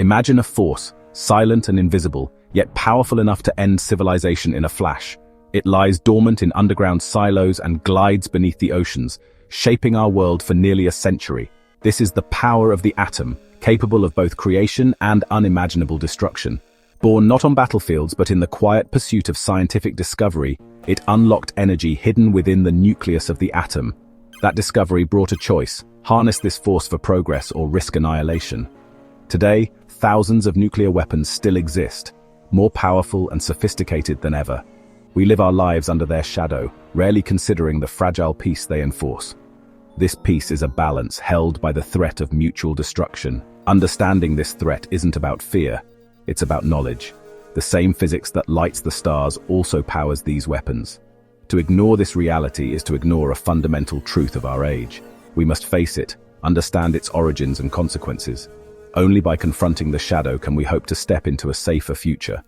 Imagine a force, silent and invisible, yet powerful enough to end civilization in a flash. It lies dormant in underground silos and glides beneath the oceans, shaping our world for nearly a century. This is the power of the atom, capable of both creation and unimaginable destruction. Born not on battlefields but in the quiet pursuit of scientific discovery, it unlocked energy hidden within the nucleus of the atom. That discovery brought a choice: harness this force for progress or risk annihilation. Today, thousands of nuclear weapons still exist, more powerful and sophisticated than ever. We live our lives under their shadow, rarely considering the fragile peace they enforce. This peace is a balance held by the threat of mutual destruction. Understanding this threat isn't about fear, it's about knowledge. The same physics that lights the stars also powers these weapons. To ignore this reality is to ignore a fundamental truth of our age. We must face it, understand its origins and consequences. Only by confronting the shadow can we hope to step into a safer future.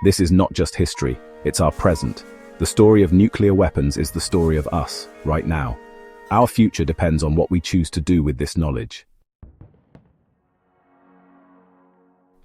This is not just history, it's our present. The story of nuclear weapons is the story of us, right now. Our future depends on what we choose to do with this knowledge.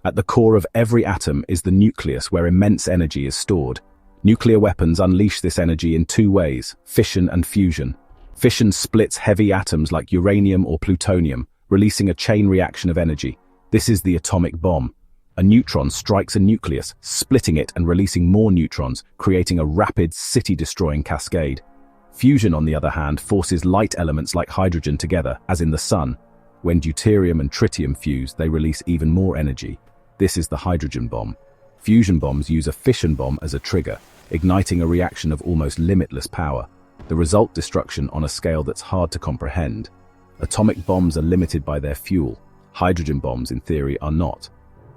At the core of every atom is the nucleus, where immense energy is stored. Nuclear weapons unleash this energy in two ways: fission and fusion. Fission splits heavy atoms like uranium or plutonium, releasing a chain reaction of energy. This is the atomic bomb. A neutron strikes a nucleus, splitting it and releasing more neutrons, creating a rapid, city-destroying cascade. Fusion, on the other hand, forces light elements like hydrogen together, as in the sun. When deuterium and tritium fuse, they release even more energy. This is the hydrogen bomb. Fusion bombs use a fission bomb as a trigger, igniting a reaction of almost limitless power. The result: destruction on a scale that's hard to comprehend. Atomic bombs are limited by their fuel. Hydrogen bombs, in theory, are not.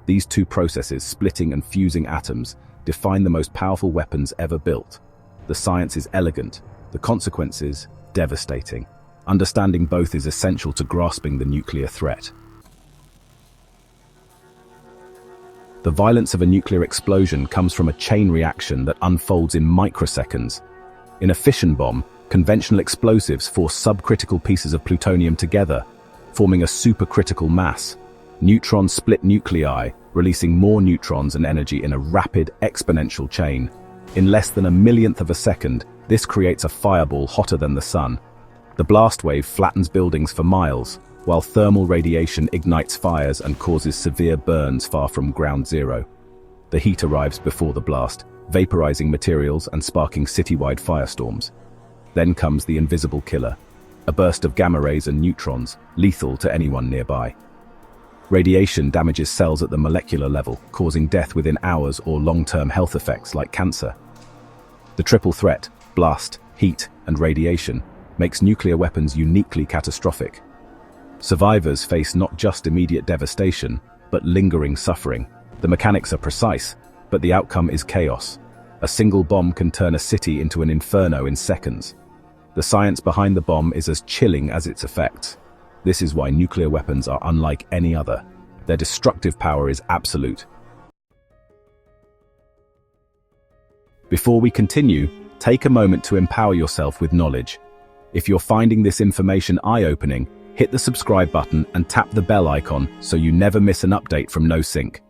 These two processes, splitting and fusing atoms, define the most powerful weapons ever built. The science is elegant, the consequences devastating. Understanding both is essential to grasping the nuclear threat. The violence of a nuclear explosion comes from a chain reaction that unfolds in microseconds. In a fission bomb, conventional explosives force subcritical pieces of plutonium together, forming a supercritical mass. Neutrons split nuclei, releasing more neutrons and energy in a rapid, exponential chain. In less than a millionth of a second, this creates a fireball hotter than the sun. The blast wave flattens buildings for miles, while thermal radiation ignites fires and causes severe burns far from ground zero. The heat arrives before the blast, vaporizing materials and sparking citywide firestorms. Then comes the invisible killer, a burst of gamma rays and neutrons, lethal to anyone nearby. Radiation damages cells at the molecular level, causing death within hours or long-term health effects like cancer. The triple threat, blast, heat, and radiation, makes nuclear weapons uniquely catastrophic. Survivors face not just immediate devastation, but lingering suffering. The mechanics are precise, but the outcome is chaos. A single bomb can turn a city into an inferno in seconds. The science behind the bomb is as chilling as its effects. This is why nuclear weapons are unlike any other. Their destructive power is absolute. Before we continue, take a moment to empower yourself with knowledge. If you're finding this information eye-opening, hit the subscribe button and tap the bell icon so you never miss an update from NoSync.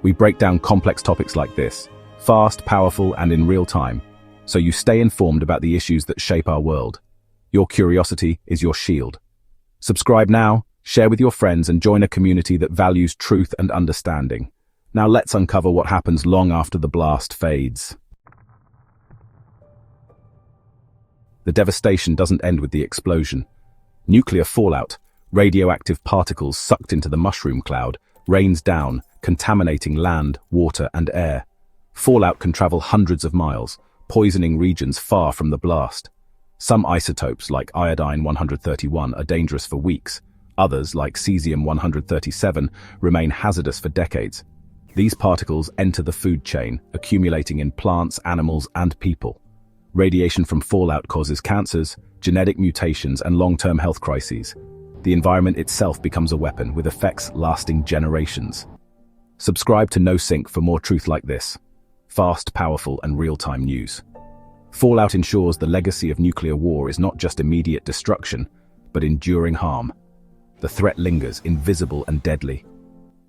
We break down complex topics like this, fast, powerful, and in real time, so you stay informed about the issues that shape our world. Your curiosity is your shield. Subscribe now, share with your friends, and join a community that values truth and understanding. Now let's uncover what happens long after the blast fades. The devastation doesn't end with the explosion. Nuclear fallout, radioactive particles sucked into the mushroom cloud, rains down, contaminating land, water, and air. Fallout can travel hundreds of miles, poisoning regions far from the blast. Some isotopes, like iodine-131, are dangerous for weeks. Others, like cesium-137, remain hazardous for decades. These particles enter the food chain, accumulating in plants, animals, and people. Radiation from fallout causes cancers, genetic mutations, and long-term health crises. The environment itself becomes a weapon, with effects lasting generations. Subscribe to NoSync for more truth like this. Fast, powerful, and real-time news. Fallout ensures the legacy of nuclear war is not just immediate destruction, but enduring harm. The threat lingers, invisible and deadly.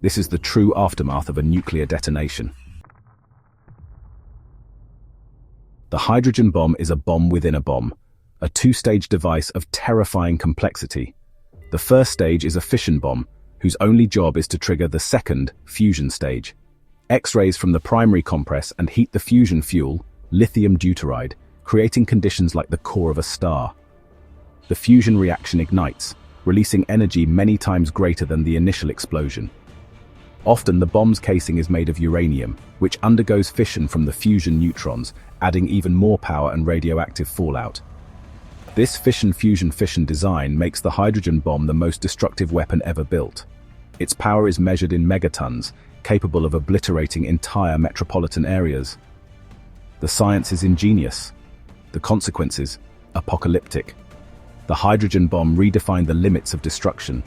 This is the true aftermath of a nuclear detonation. The hydrogen bomb is a bomb within a bomb, a two-stage device of terrifying complexity. The first stage is a fission bomb, whose only job is to trigger the second, fusion stage. X-rays from the primary compress and heat the fusion fuel, lithium deuteride, creating conditions like the core of a star. The fusion reaction ignites, releasing energy many times greater than the initial explosion. Often the bomb's casing is made of uranium, which undergoes fission from the fusion neutrons, adding even more power and radioactive fallout. This fission-fusion-fission design makes the hydrogen bomb the most destructive weapon ever built. Its power is measured in megatons, capable of obliterating entire metropolitan areas. The science is ingenious. The consequences, apocalyptic. The hydrogen bomb redefined the limits of destruction.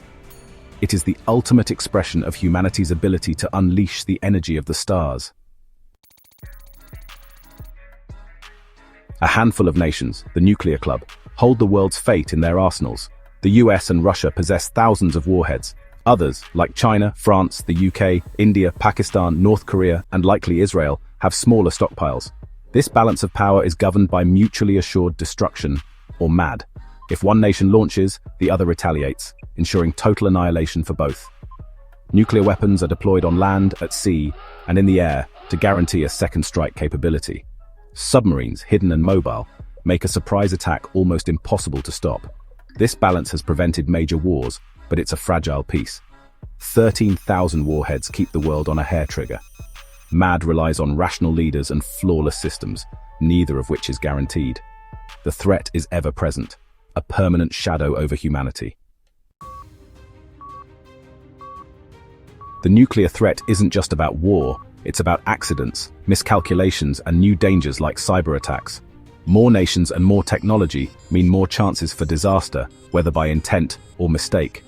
It is the ultimate expression of humanity's ability to unleash the energy of the stars. A handful of nations, the nuclear club, hold the world's fate in their arsenals. The US and Russia possess thousands of warheads. Others, like China, France, the UK, India, Pakistan, North Korea, and likely Israel, have smaller stockpiles. This balance of power is governed by mutually assured destruction, or MAD. If one nation launches, the other retaliates, ensuring total annihilation for both. Nuclear weapons are deployed on land, at sea, and in the air to guarantee a second strike capability. Submarines, hidden and mobile, make a surprise attack almost impossible to stop. This balance has prevented major wars, but it's a fragile piece. 13,000 warheads keep the world on a hair trigger. MAD relies on rational leaders and flawless systems, neither of which is guaranteed. The threat is ever present, a permanent shadow over humanity. The nuclear threat isn't just about war, it's about accidents, miscalculations, and new dangers like cyber attacks. More nations and more technology mean more chances for disaster, whether by intent or mistake.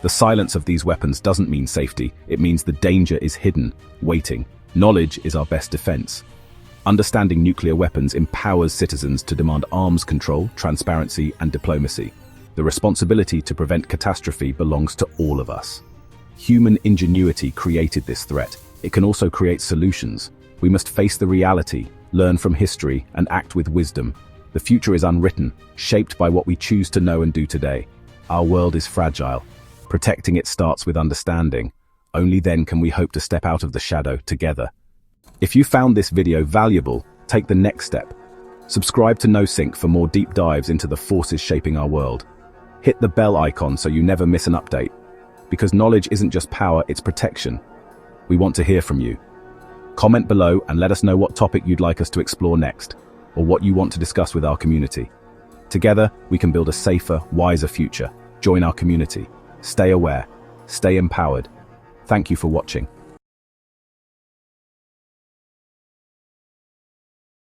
The silence of these weapons doesn't mean safety, it means the danger is hidden, waiting. Knowledge is our best defense. Understanding nuclear weapons empowers citizens to demand arms control, transparency, and diplomacy. The responsibility to prevent catastrophe belongs to all of us. Human ingenuity created this threat. It can also create solutions. We must face the reality, learn from history, and act with wisdom. The future is unwritten, shaped by what we choose to know and do today. Our world is fragile. Protecting it starts with understanding. Only then can we hope to step out of the shadow together. If you found this video valuable, take the next step. Subscribe to NoSync for more deep dives into the forces shaping our world. Hit the bell icon so you never miss an update. Because knowledge isn't just power, it's protection. We want to hear from you. Comment below and let us know what topic you'd like us to explore next, or what you want to discuss with our community. Together, we can build a safer, wiser future. Join our community. Stay aware. Stay empowered. Thank you for watching.